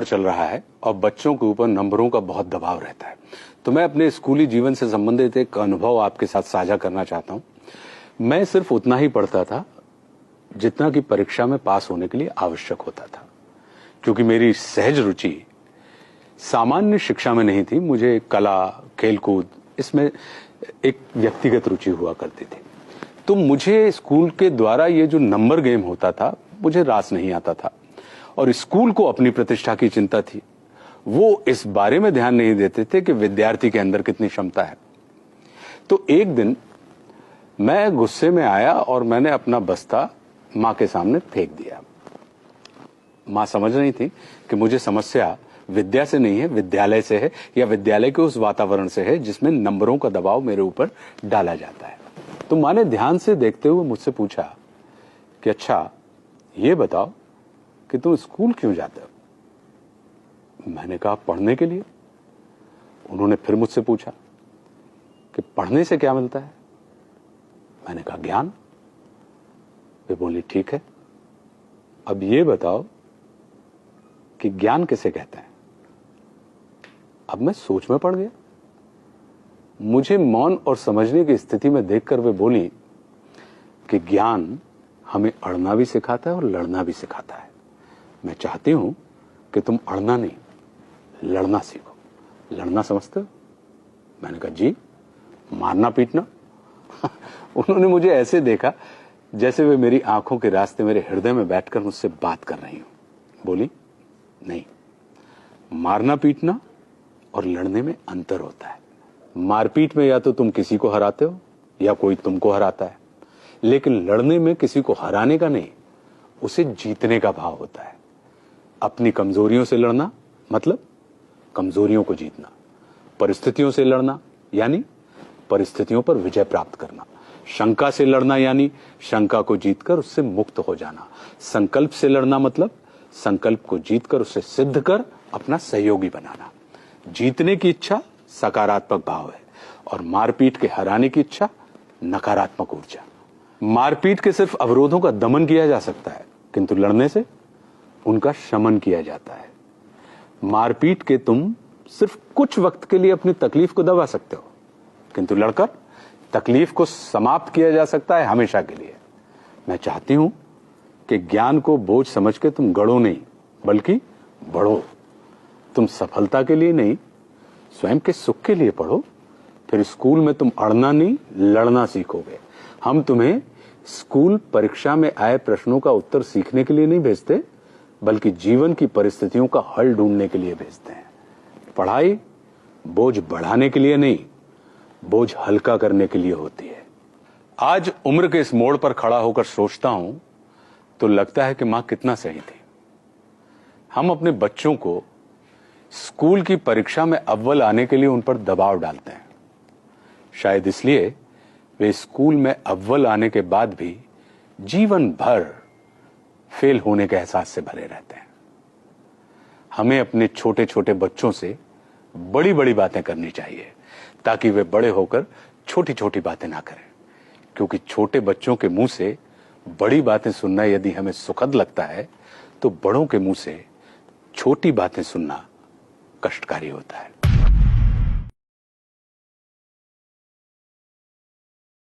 दौर चल रहा है और बच्चों के ऊपर नंबरों का बहुत दबाव रहता है, तो मैं अपने स्कूली जीवन से संबंधित एक अनुभव आपके साथ साझा करना चाहता हूं। मैं सिर्फ उतना ही पढ़ता था जितना कि परीक्षा में पास होने के लिए आवश्यक होता था, क्योंकि मेरी सहज रुचि सामान्य शिक्षा में नहीं थी। मुझे कला, खेलकूद, इसमें एक व्यक्तिगत रुचि हुआ करती थी। तो मुझे स्कूल के द्वारा ये जो नंबर गेम होता था, मुझे रास नहीं आता था और स्कूल को अपनी प्रतिष्ठा की चिंता थी। वो इस बारे में ध्यान नहीं देते थे कि विद्यार्थी के अंदर कितनी क्षमता है। तो एक दिन मैं गुस्से में आया और मैंने अपना बस्ता मां के सामने फेंक दिया। मां समझ रही थी कि मुझे समस्या विद्या से नहीं है, विद्यालय से है, या विद्यालय के उस वातावरण से है जिसमें नंबरों का दबाव मेरे ऊपर डाला जाता है। तो मां ने ध्यान से देखते हुए मुझसे पूछा कि अच्छा ये बताओ कि तुम स्कूल क्यों जाते हो। मैंने कहा पढ़ने के लिए। उन्होंने फिर मुझसे पूछा कि पढ़ने से क्या मिलता है। मैंने कहा ज्ञान। वे बोली ठीक है, अब ये बताओ कि ज्ञान किसे कहते हैं। अब मैं सोच में पड़ गया। मुझे मौन और समझने की स्थिति में देखकर वे बोली कि ज्ञान हमें अड़ना भी सिखाता है और लड़ना भी सिखाता है। मैं चाहती हूं कि तुम अड़ना नहीं, लड़ना सीखो। लड़ना समझते हो? मैंने कहा जी, मारना पीटना। उन्होंने मुझे ऐसे देखा जैसे वे मेरी आंखों के रास्ते मेरे हृदय में बैठकर मुझसे बात कर रही हूं। बोली नहीं, मारना पीटना और लड़ने में अंतर होता है। मारपीट में या तो तुम किसी को हराते हो या कोई तुमको हराता है, लेकिन लड़ने में किसी को हराने का नहीं, उसे जीतने का भाव होता है। अपनी कमजोरियों से लड़ना मतलब कमजोरियों को जीतना, परिस्थितियों से लड़ना यानी परिस्थितियों पर विजय प्राप्त करना, शंका से लड़ना यानी शंका को जीतकर उससे मुक्त हो जाना, संकल्प से लड़ना मतलब संकल्प को जीतकर उसे सिद्ध कर अपना सहयोगी बनाना। जीतने की इच्छा सकारात्मक भाव है और मारपीट के हराने की इच्छा नकारात्मक ऊर्जा। मारपीट के सिर्फ अवरोधों का दमन किया जा सकता है, किंतु लड़ने से उनका शमन किया जाता है। मारपीट के तुम सिर्फ कुछ वक्त के लिए अपनी तकलीफ को दबा सकते हो, किंतु लड़कर तकलीफ को समाप्त किया जा सकता है हमेशा के लिए। मैं चाहती हूं कि ज्ञान को बोझ समझ के तुम गढ़ो नहीं, बल्कि बढ़ो। तुम सफलता के लिए नहीं, स्वयं के सुख के लिए पढ़ो। फिर स्कूल में तुम अड़ना नहीं, लड़ना सीखोगे। हम तुम्हें स्कूल परीक्षा में आए प्रश्नों का उत्तर सीखने के लिए नहीं भेजते, बल्कि जीवन की परिस्थितियों का हल ढूंढने के लिए भेजते हैं। पढ़ाई बोझ बढ़ाने के लिए नहीं, बोझ हल्का करने के लिए होती है। आज उम्र के इस मोड़ पर खड़ा होकर सोचता हूं तो लगता है कि मां कितना सही थी। हम अपने बच्चों को स्कूल की परीक्षा में अव्वल आने के लिए उन पर दबाव डालते हैं। शायद इसलिए वे स्कूल में अव्वल आने के बाद भी जीवन भर फेल होने के एहसास से भरे रहते हैं। हमें अपने छोटे छोटे बच्चों से बड़ी बड़ी बातें करनी चाहिए ताकि वे बड़े होकर छोटी छोटी बातें ना करें, क्योंकि छोटे बच्चों के मुंह से बड़ी बातें सुनना यदि हमें सुखद लगता है तो बड़ों के मुंह से छोटी बातें सुनना कष्टकारी होता है।